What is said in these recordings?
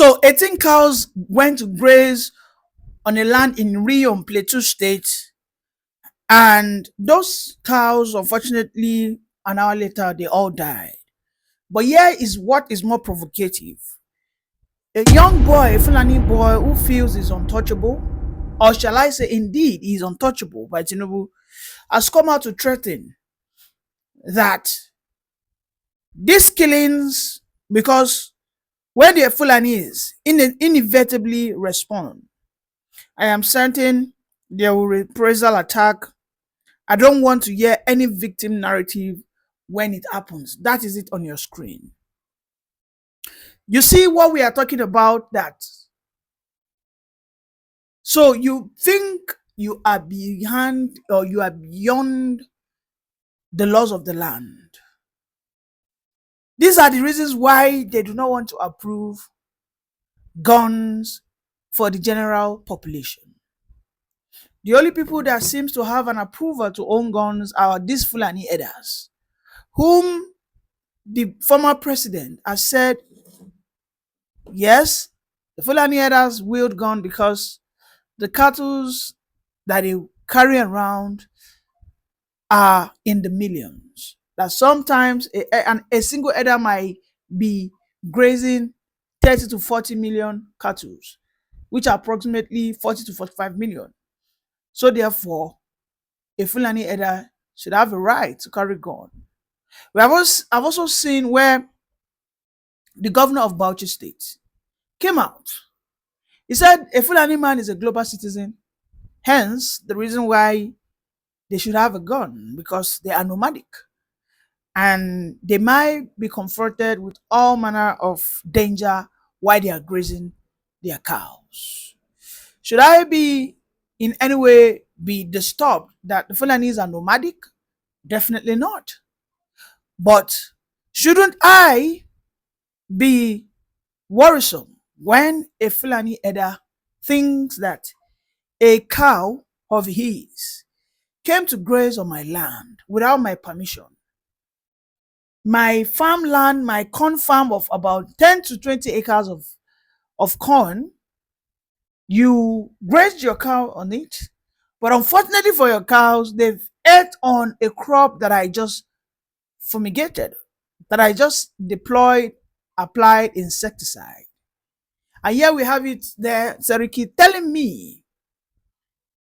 So 18 cows went to graze on a land in Rio, Plateau State, and those cows, unfortunately, an hour later, they all died. But here is what is more provocative. A young boy, a Fulani boy who feels is untouchable, or shall I say, indeed, he's untouchable by Tinubu, has come out to threaten that these killings, because when the Fulanis inevitably respond, I am certain there will reprisal attack. I don't want to hear any victim narrative when it happens. That is it on your screen. You see what we are talking about? That. So you think you are behind or you are beyond the laws of the land. These are the reasons why they do not want to approve guns for the general population. The only people that seems to have an approval to own guns are these Fulani elders, whom the former president has said, yes, the Fulani elders wield gun because the cattle that they carry around are in the millions. That sometimes a single elder might be grazing 30 to 40 million cattle, which are approximately 40 to 45 million. So therefore, a Fulani elder should have a right to carry gun. I've also seen where the governor of Bauchi State came out. He said a Fulani man is a global citizen, hence the reason why they should have a gun, because they are nomadic and they might be confronted with all manner of danger while they are grazing their cows. Should I be in any way be disturbed that the Fulanis are nomadic? Definitely not. But shouldn't I be worrisome when a Fulani elder thinks that a cow of his came to graze on my land without my permission? My farmland, my corn farm of about 10 to 20 acres of corn, you grazed your cow on it, but unfortunately for your cows, they've ate on a crop that I just fumigated, that I just applied insecticide. And here we have it there, Seriki telling me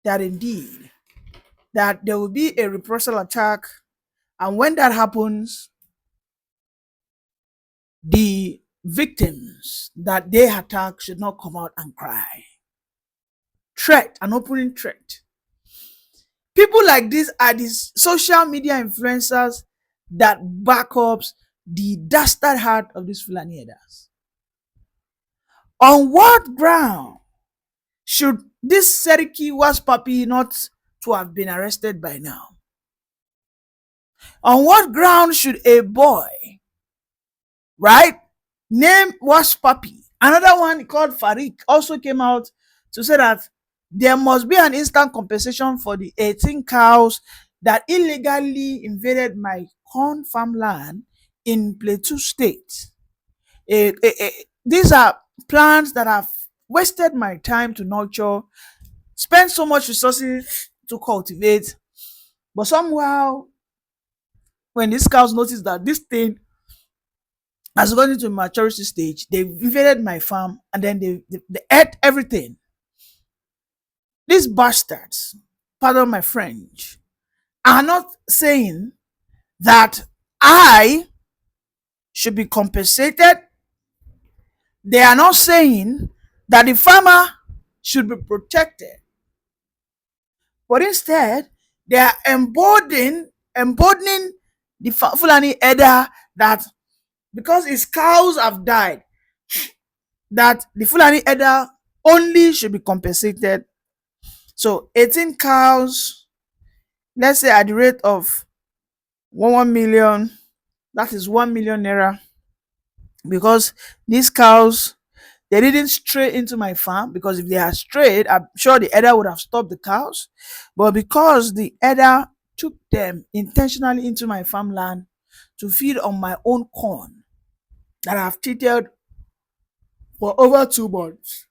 that indeed that there will be a reprisal attack, and when that happens, the victims that they attack should not come out and cry. Threat, an opening threat. People like this are these social media influencers that back up the dastard heart of these Fulani elders. On what ground should this Seriki was puppy not to have been arrested by now? On what ground should a boy, right, named was puppy, another one called Farik, also came out to say that there must be an instant compensation for the 18 cows that illegally invaded my corn farmland in Plateau State. These are plants that have wasted my time to nurture, spent so much resources to cultivate, but somehow when these cows notice that this thing has gone into a maturity stage, they invaded my farm and then they ate everything. These bastards, pardon my French, are not saying that I should be compensated. They are not saying that the farmer should be protected. But instead, they are emboldening the Fulani elder that because his cows have died, that the Fulani elder only should be compensated. So 18 cows, let's say at the rate of 1 million, that is 1 million naira, because these cows, they didn't stray into my farm, because if they had strayed, I'm sure the elder would have stopped the cows. But because the elder took them intentionally into my farmland to feed on my own corn that I've treated for over 2 months.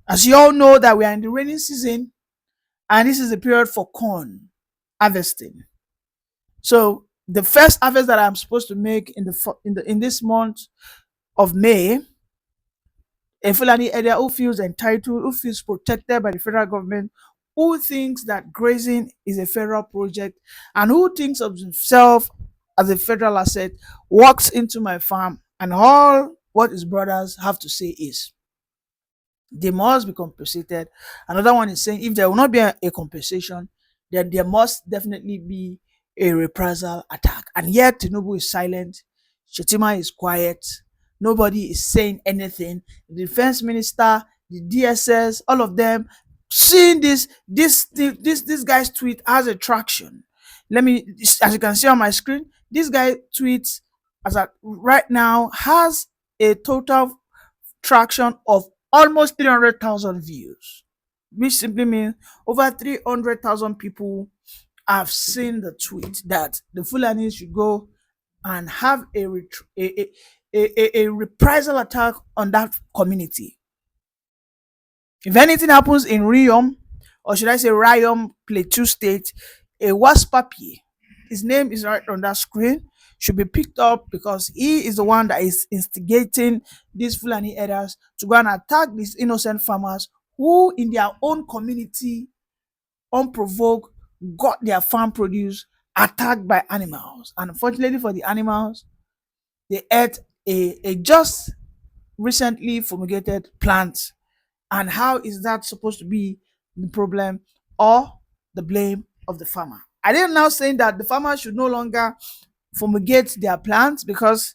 As you all know, that we are in the rainy season, and this is the period for corn harvesting. So the first harvest that I'm supposed to make in this month of May, a Fulani area who feels entitled, who feels protected by the federal government, who thinks that grazing is a federal project, and who thinks of himself as a federal asset, walks into my farm, and all what his brothers have to say is they must be compensated. Another one is saying if there will not be a compensation, then there must definitely be a reprisal attack. And yet Tinubu is silent, Shetima is quiet, nobody is saying anything. The defense minister, the DSS, all of them seeing this guy's tweet has a traction. Let me, as you can see on my screen, this guy tweets as at right now has a total traction of almost 300,000 views, which simply means over 300,000 people have seen the tweet that the Fulani should go and have a reprisal attack on that community. If anything happens in Riom, or should I say Riom, Plateau State, a Waspapi, his name is right on that screen, should be picked up because he is the one that is instigating these Fulani herders to go and attack these innocent farmers who, in their own community, unprovoked, got their farm produce attacked by animals. And unfortunately for the animals, they ate a just recently fumigated plant. And how is that supposed to be the problem or the blame of the farmer? I didn't now saying that the farmer should no longer fumigate their plants because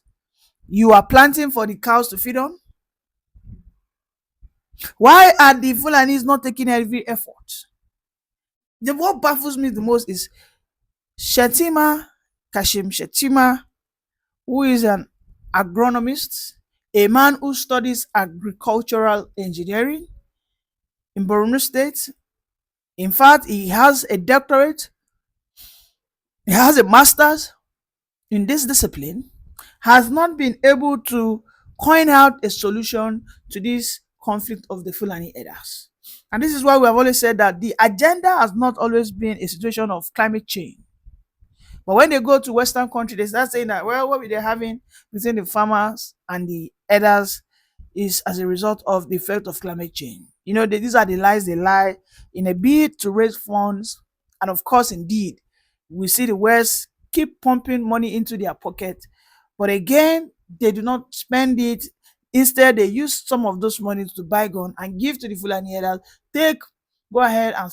you are planting for the cows to feed on. Why are the Fulanis not taking every effort? What baffles me the most is Shetima, Kashim Shetima, who is an agronomist, a man who studies agricultural engineering in Borno State. In fact, he has a doctorate, he has a master's in this discipline, has not been able to coin out a solution to this conflict of the Fulani herders. And this is why we have always said that the agenda has not always been a situation of climate change. But when they go to Western countries, they start saying that, well, what they're having between the farmers and the herders is as a result of the effect of climate change. These are the lies they lie in a bid to raise funds. And of course, indeed, we see the West keep pumping money into their pocket. But again, they do not spend it. Instead, they use some of those money to buy gun and give to the Fulani herders. Go ahead and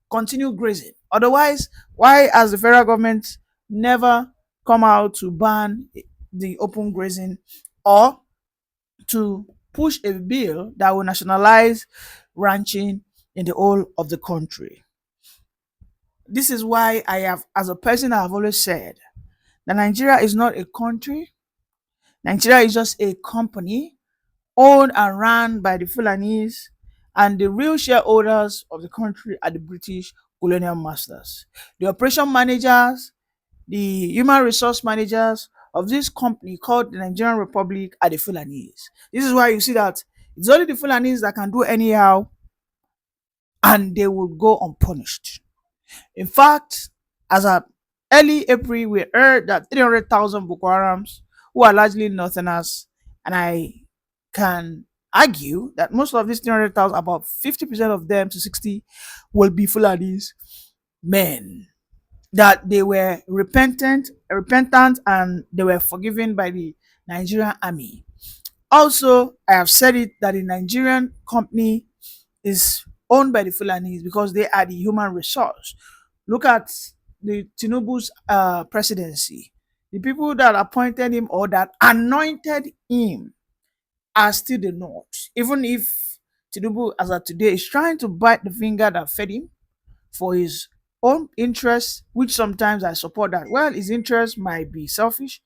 continue grazing. Otherwise, why has the federal government never come out to ban the open grazing or to push a bill that will nationalize ranching in the whole of the country? This is why I have, as a person, I have always said that Nigeria is not a country. Nigeria is just a company owned and run by the Fulanis, and the real shareholders of the country are the British colonial masters. The operation managers, the human resource managers of this company called the Nigerian Republic are the Fulanis. This is why you see that it's only the Fulanis that can do anyhow and they will go unpunished. In fact, as of early April, we heard that 300,000 Boko Harams, who are largely Northerners, and I can argue that most of these 300,000, about 50% of them to 60, will be Fulanis men. That they were repentant, and they were forgiven by the Nigerian army. Also, I have said it that the Nigerian company is owned by the Fulanis because they are the human resource. Look at the Tinubu's presidency. The people that appointed him or that anointed him are still the North. Even if Tinubu, as of today, is trying to bite the finger that fed him for his own interests, which sometimes I support that. Well, his interests might be selfish,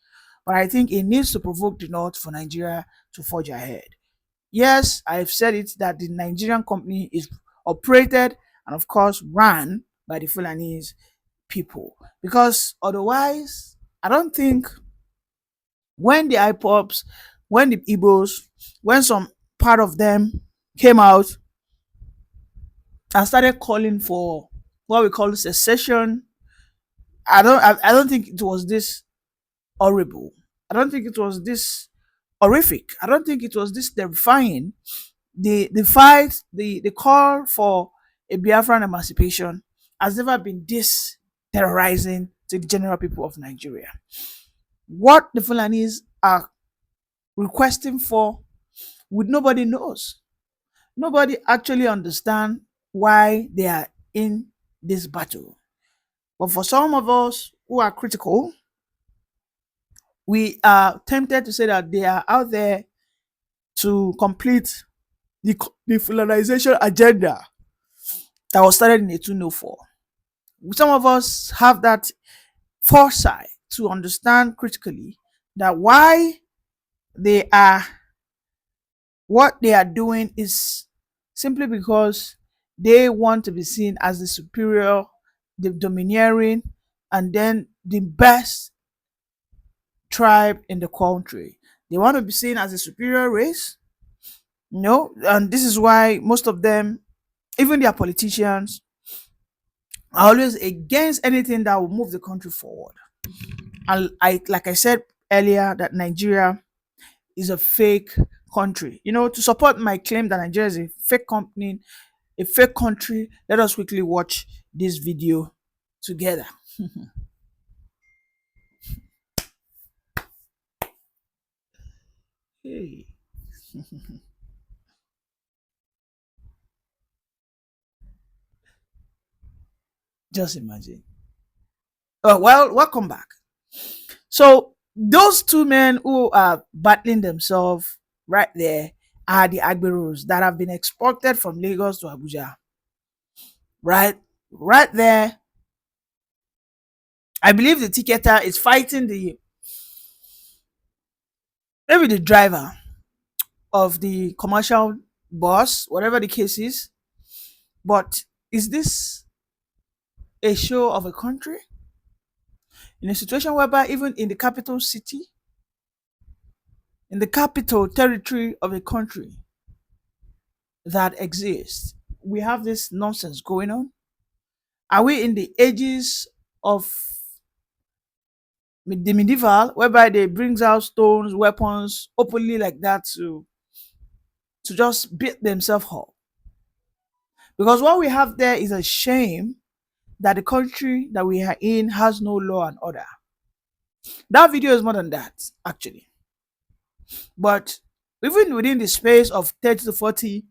but I think it needs to provoke the North for Nigeria to forge ahead. Yes, I've said it that the Nigerian company is operated and, of course, run by the Fulanese people. Because otherwise, I don't think when the IPOPs when the Igbos, when some part of them came out and started calling for what we call secession, I don't think it was this horrible. I don't think it was this horrific. I don't think it was this terrifying. The fight, the call for a Biafran emancipation has never been this terrorizing to the general people of Nigeria. What the Fulanis are requesting for, with nobody knows. Nobody actually understand why they are in this battle. But for some of us who are critical, we are tempted to say that they are out there to complete the Fulanization agenda that was started in 1804. Some of us have that foresight to understand critically that why they are what they are doing is simply because they want to be seen as the superior, the domineering, and then the best tribe in the country. They want to be seen as a superior race. No, and this is why most of them, even their politicians, are always against anything that will move the country forward. And like I said earlier, that Nigeria is a fake country. To support my claim that Nigeria is a fake company, a fake country, let us quickly watch this video together. Hey. Just imagine. Oh, well, welcome back. So those two men who are battling themselves right there are the Agberos that have been exported from Lagos to Abuja. Right there. I believe the ticketer is fighting maybe the driver of the commercial bus, whatever the case is. But is this a show of a country? In a situation whereby even in the capital city, in the capital territory of a country that exists, we have this nonsense going on? Are we in the ages of the medieval, whereby they brings out stones, weapons openly like that to just beat themselves up? Because what we have there is a shame that the country that we are in has no law and order. That video is more than that, actually. But even within the space of 30 to 40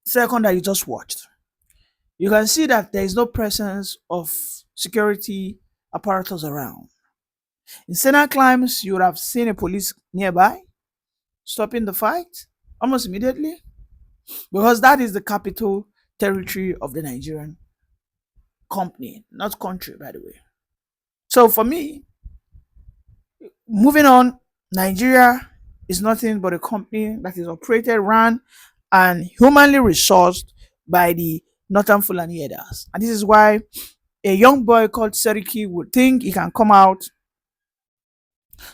seconds that you just watched, you can see that there is no presence of security apparatus around. In Senna climbs, you would have seen a police nearby stopping the fight almost immediately, because that is the capital territory of the Nigerian company, not country, by the way. So for me, moving on, Nigeria is nothing but a company that is operated, run, and humanly resourced by the Northern Fulani herders. And this is why a young boy called Seriki would think he can come out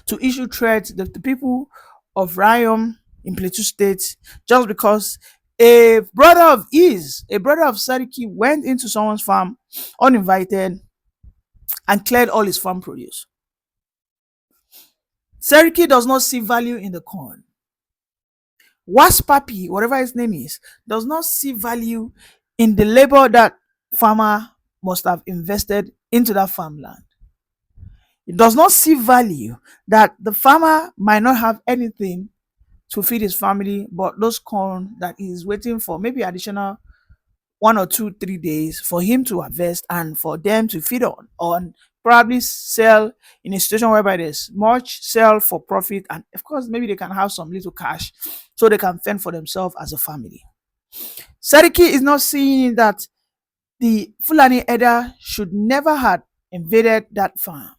to issue threats to the people of Rayom in Plateau State just because a brother of Seriki went into someone's farm uninvited and cleared all his farm produce. Seriki does not see value in the corn. Waspapi, whatever his name is, does not see value in the labor that farmer must have invested into that farmland. It does not see value that the farmer might not have anything to feed his family, but those corn that he's waiting for maybe additional 1 or 2, 3 days for him to harvest and for them to feed on probably sell in a situation whereby there's much sell for profit, and of course maybe they can have some little cash so they can fend for themselves as a family. Sariki is not seeing that the Fulani Eda should never have invaded that farm.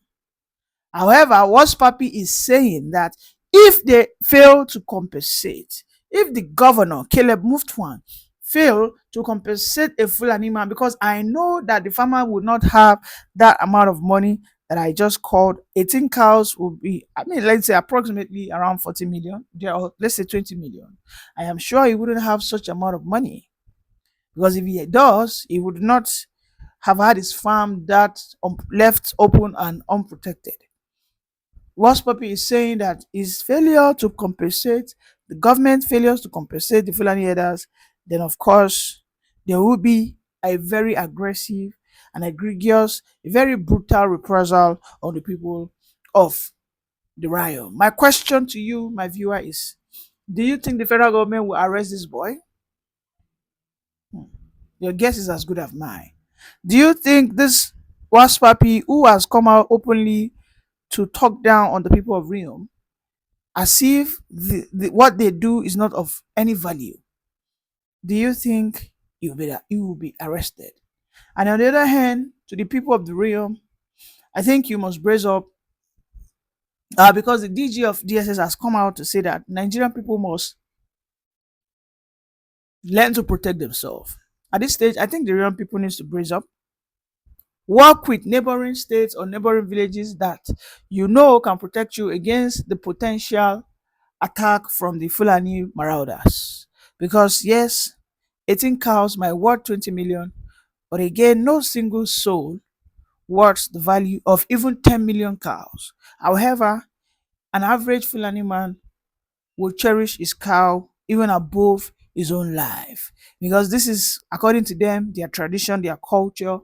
However, what Papi is saying that if they fail to compensate, if the governor, Caleb Muftwan, fail to compensate a Fulani man, because I know that the farmer would not have that amount of money that I just called, 18 cows will be, I mean, let's say approximately around 40 million, or let's say 20 million. I am sure he wouldn't have such amount of money, because if he does, he would not have had his farm that left open and unprotected. Ross Puppy is saying that his failure to compensate, the government failures to compensate the Fulani herders, then of course there will be a very aggressive and egregious, a very brutal reprisal on the people of the riot. My question to you, my viewer, is: do you think the federal government will arrest this boy? Hmm. Your guess is as good as mine. Do you think this Ross Puppy, who has come out openly to talk down on the people of Riom, as if what they do is not of any value, do you think you will be arrested? And on the other hand, to the people of the realm, I think you must brace up, because the DG of DSS has come out to say that Nigerian people must learn to protect themselves. At this stage, I think the realm people needs to brace up, work with neighboring states or neighboring villages that can protect you against the potential attack from the Fulani marauders. Because yes, 18 cows might worth 20 million, but again, no single soul worth the value of even 10 million cows. However, an average Fulani man will cherish his cow even above his own life, because this is, according to them, their tradition, their culture,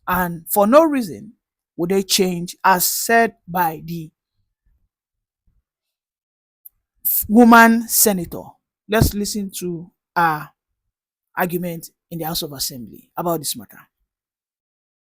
and for no reason would they change, as said by the woman senator. Let's listen to our argument in the House of Assembly about this matter.